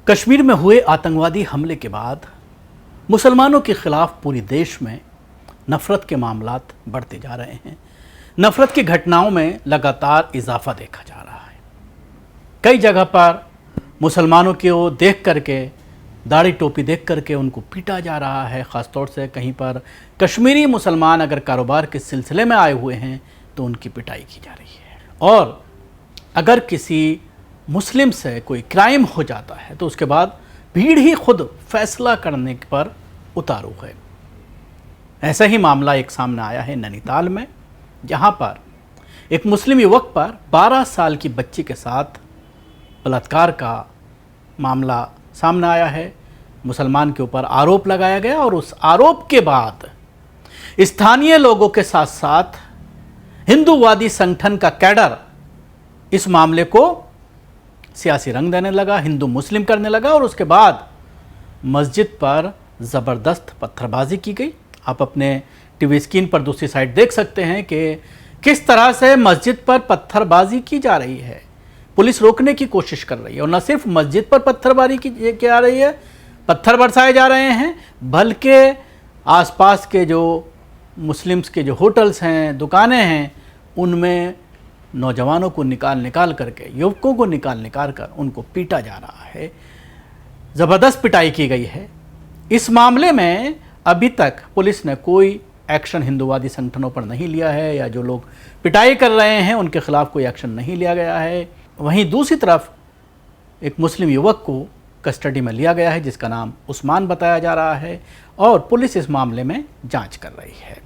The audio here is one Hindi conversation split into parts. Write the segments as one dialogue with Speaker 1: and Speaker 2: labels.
Speaker 1: कश्मीर में हुए आतंकवादी हमले के बाद मुसलमानों के खिलाफ पूरे देश में नफ़रत के मामलात बढ़ते जा रहे हैं। नफ़रत की घटनाओं में लगातार इजाफा देखा जा रहा है। कई जगह पर मुसलमानों को देख करके, दाढ़ी टोपी देख करके उनको पीटा जा रहा है। ख़ास तौर से कहीं पर कश्मीरी मुसलमान अगर कारोबार के सिलसिले में आए हुए हैं तो उनकी पिटाई की जा रही है। और अगर किसी मुस्लिम से कोई क्राइम हो जाता है तो उसके बाद भीड़ ही खुद फैसला करने पर उतारू है। ऐसा ही मामला एक सामने आया है नैनीताल में, जहां पर एक मुस्लिम युवक पर 12 साल की बच्ची के साथ बलात्कार का मामला सामने आया है। मुसलमान के ऊपर आरोप लगाया गया और उस आरोप के बाद स्थानीय लोगों के साथ साथ हिंदूवादी संगठन का कैडर इस मामले को सियासी रंग देने लगा, हिंदू मुस्लिम करने लगा और उसके बाद मस्जिद पर ज़बरदस्त पत्थरबाजी की गई। आप अपने टीवी स्क्रीन पर दूसरी साइड देख सकते हैं कि किस तरह से मस्जिद पर पत्थरबाजी की जा रही है। पुलिस रोकने की कोशिश कर रही है और न सिर्फ मस्जिद पर पत्थरबाजी की जा रही है, पत्थर बरसाए जा रहे हैं, बल्कि आसपास के जो मुस्लिम्स के जो होटल्स हैं, दुकानें हैं, उनमें नौजवानों को निकाल करके, युवकों को निकाल कर उनको पीटा जा रहा है। ज़बरदस्त पिटाई की गई है। इस मामले में अभी तक पुलिस ने कोई एक्शन हिंदूवादी संगठनों पर नहीं लिया है, या जो लोग पिटाई कर रहे हैं उनके खिलाफ कोई एक्शन नहीं लिया गया है। वहीं दूसरी तरफ एक मुस्लिम युवक को कस्टडी में लिया गया है जिसका नाम उस्मान बताया जा रहा है और पुलिस इस मामले में जांच कर रही है।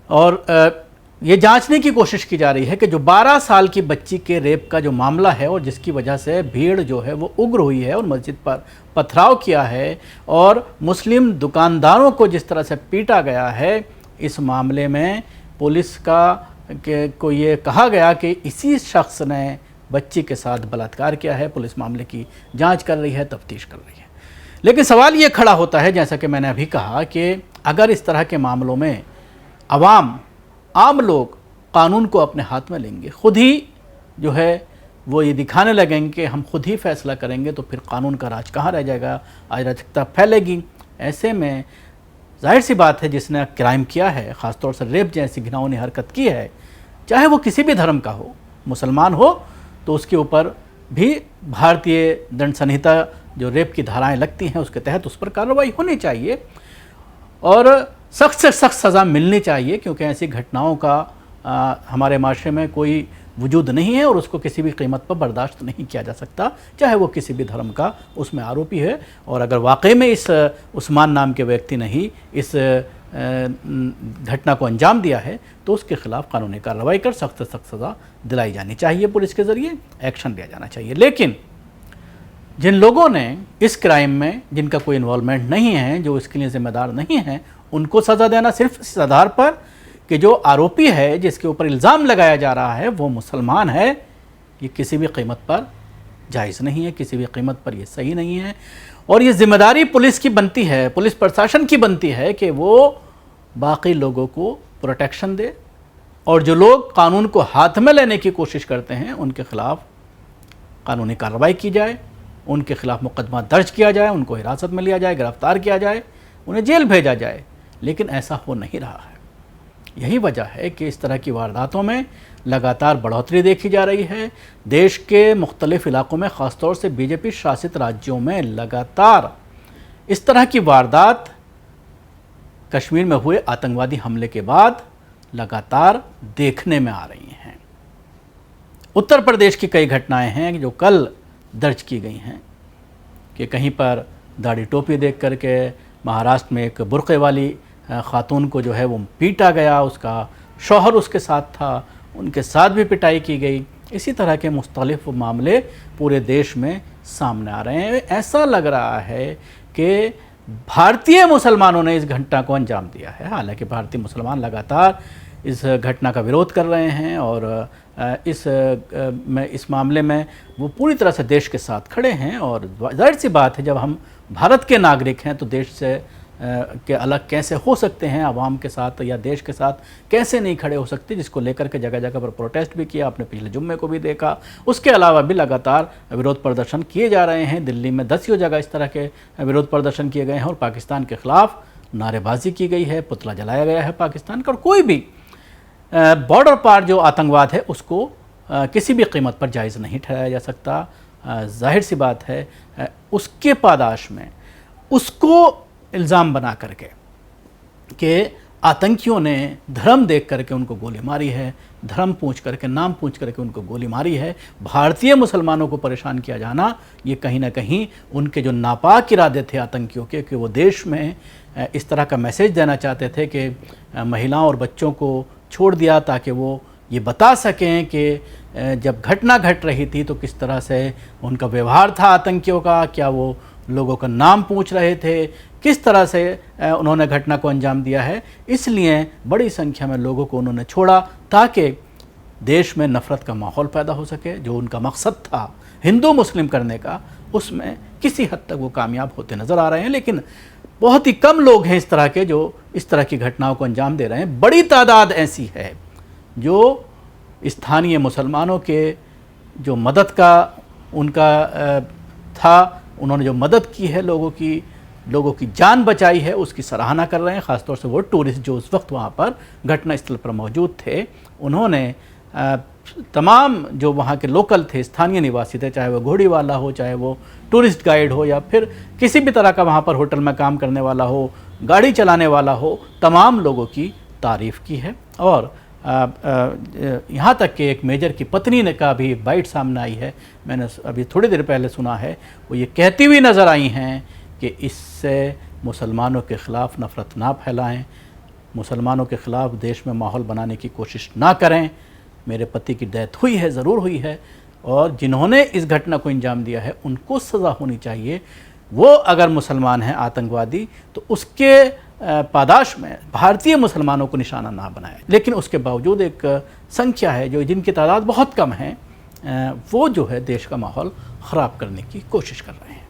Speaker 1: और ये जांचने की कोशिश की जा रही है कि जो 12 साल की बच्ची के रेप का जो मामला है और जिसकी वजह से भीड़ जो है वो उग्र हुई है और मस्जिद पर पथराव किया है और मुस्लिम दुकानदारों को जिस तरह से पीटा गया है, इस मामले में पुलिस को ये कहा गया कि इसी शख्स ने बच्ची के साथ बलात्कार किया है। पुलिस मामले की जांच कर रही है, तफ्तीश कर रही है। लेकिन सवाल ये खड़ा होता है, जैसा कि मैंने अभी कहा, कि अगर इस तरह के मामलों में आम लोग कानून को अपने हाथ में लेंगे, खुद ही जो है वो ये दिखाने लगेंगे कि हम खुद ही फैसला करेंगे, तो फिर कानून का राज कहाँ रह जाएगा, अराजकता फैलेगी। ऐसे में जाहिर सी बात है, जिसने क्राइम किया है, ख़ासतौर से रेप जैसी घिनौनी हरकत की है, चाहे वो किसी भी धर्म का हो, मुसलमान हो, तो उसके ऊपर भी भारतीय दंड संहिता जो रेप की धाराएँ लगती हैं उसके तहत उस पर कार्रवाई होनी चाहिए और सख्त से सख्त सज़ा मिलनी चाहिए, क्योंकि ऐसी घटनाओं का हमारे माशरे में कोई वजूद नहीं है और उसको किसी भी कीमत पर बर्दाश्त नहीं किया जा सकता, चाहे वो किसी भी धर्म का उसमें आरोपी है। और अगर वाकई में इस उस्मान नाम के व्यक्ति ने ही इस घटना को अंजाम दिया है तो उसके खिलाफ कानूनी कार्रवाई कर सख्त से सख्त सज़ा दिलाई जानी चाहिए, पुलिस के ज़रिए एक्शन लिया जाना चाहिए। लेकिन जिन लोगों ने इस क्राइम में, जिनका कोई इन्वॉल्वमेंट नहीं है, जो इसके लिए ज़िम्मेदार नहीं हैं, उनको सज़ा देना सिर्फ इस आधार पर कि जो आरोपी है, जिसके ऊपर इल्ज़ाम लगाया जा रहा है, वो मुसलमान है, ये किसी भी कीमत पर जायज़ नहीं है, किसी भी कीमत पर ये सही नहीं है। और ये ज़िम्मेदारी पुलिस की बनती है, पुलिस प्रशासन की बनती है कि वो बाकी लोगों को प्रोटेक्शन दे और जो लोग कानून को हाथ में लेने की कोशिश करते हैं उनके खिलाफ कानूनी कार्रवाई की जाए, उनके खिलाफ मुकदमा दर्ज किया जाए, उनको हिरासत में लिया जाए, गिरफ्तार किया जाए, उन्हें जेल भेजा जाए। लेकिन ऐसा हो नहीं रहा है। यही वजह है कि इस तरह की वारदातों में लगातार बढ़ोतरी देखी जा रही है। देश के मुख्तलिफ इलाकों में, ख़ासतौर से बीजेपी शासित राज्यों में, लगातार इस तरह की वारदात कश्मीर में हुए आतंकवादी हमले के बाद लगातार देखने में आ रही हैं। उत्तर प्रदेश की कई घटनाएं हैं जो कल दर्ज की गई हैं कि कहीं पर दाढ़ी टोपी देख करके महाराष्ट्र में एक बुर्क़े वाली ख़ातून को जो है वो पीटा गया, उसका शौहर उसके साथ था, उनके साथ भी पिटाई की गई। इसी तरह के मुख्तलिफ मामले पूरे देश में सामने आ रहे हैं। ऐसा लग रहा है कि भारतीय मुसलमानों ने इस घटना को अंजाम दिया है। हालांकि भारतीय मुसलमान लगातार इस घटना का विरोध कर रहे हैं और इस मामले में वो पूरी तरह से देश के साथ खड़े हैं। और जाहिर सी बात है, जब हम भारत के नागरिक हैं तो देश से के अलग कैसे हो सकते हैं, आवाम के साथ या देश के साथ कैसे नहीं खड़े हो सकते, जिसको लेकर के जगह जगह पर प्रोटेस्ट भी किया, आपने पिछले जुम्मे को भी देखा। उसके अलावा भी लगातार विरोध प्रदर्शन किए जा रहे हैं। दिल्ली में 10 जगह इस तरह के विरोध प्रदर्शन किए गए हैं और पाकिस्तान के ख़िलाफ़ नारेबाजी की गई है, पुतला जलाया गया है पाकिस्तान का। और कोई भी बॉर्डर पार जो आतंकवाद है उसको किसी भी कीमत पर जायज़ नहीं ठहराया जा सकता। जाहिर सी बात है उसके पादाश में उसको इल्ज़ाम बना करके कि आतंकियों ने धर्म देख करके उनको गोली मारी है, धर्म पूछ करके, नाम पूछ करके उनको गोली मारी है, भारतीय मुसलमानों को परेशान किया जाना, ये कहीं ना कहीं उनके जो नापाक इरादे थे आतंकियों के, कि वो देश में इस तरह का मैसेज देना चाहते थे कि महिलाओं और बच्चों को छोड़ दिया ताकि वो ये बता सकें कि जब घटना घट रही थी तो किस तरह से उनका व्यवहार था आतंकियों का, क्या वो लोगों का नाम पूछ रहे थे, किस तरह से उन्होंने घटना को अंजाम दिया है। इसलिए बड़ी संख्या में लोगों को उन्होंने छोड़ा ताकि देश में नफ़रत का माहौल पैदा हो सके। जो उनका मकसद था हिंदू मुस्लिम करने का, उसमें किसी हद तक वो कामयाब होते नज़र आ रहे हैं। लेकिन बहुत ही कम लोग हैं इस तरह के जो इस तरह की घटनाओं को अंजाम दे रहे हैं। बड़ी तादाद ऐसी है जो स्थानीय मुसलमानों के जो मदद का उनका था, उन्होंने जो मदद की है, लोगों की जान बचाई है, उसकी सराहना कर रहे हैं। ख़ासतौर से वो टूरिस्ट जो उस वक्त वहाँ पर घटना स्थल पर मौजूद थे, उन्होंने तमाम जो वहाँ के लोकल थे, स्थानीय निवासी थे, चाहे वो घोड़ी वाला हो, चाहे वो टूरिस्ट गाइड हो, या फिर किसी भी तरह का वहाँ पर होटल में काम करने वाला हो, गाड़ी चलाने वाला हो, तमाम लोगों की तारीफ़ की है। और यहाँ तक कि एक मेजर की पत्नी ने का भी बाइट सामने आई है, मैंने अभी थोड़ी देर पहले सुना है, वो ये कहती हुई नज़र आई हैं कि इससे मुसलमानों के ख़िलाफ़ नफ़रत ना फैलाएं, मुसलमानों के ख़िलाफ़ देश में माहौल बनाने की कोशिश ना करें। मेरे पति की डेथ हुई है, ज़रूर हुई है, और जिन्होंने इस घटना को अंजाम दिया है उनको सज़ा होनी चाहिए। वो अगर मुसलमान हैं आतंकवादी, तो उसके पादाश में भारतीय मुसलमानों को निशाना ना बनाए। लेकिन उसके बावजूद एक संख्या है जो जिनकी तादाद बहुत कम है, वो जो है देश का माहौल ख़राब करने की कोशिश कर रहे हैं।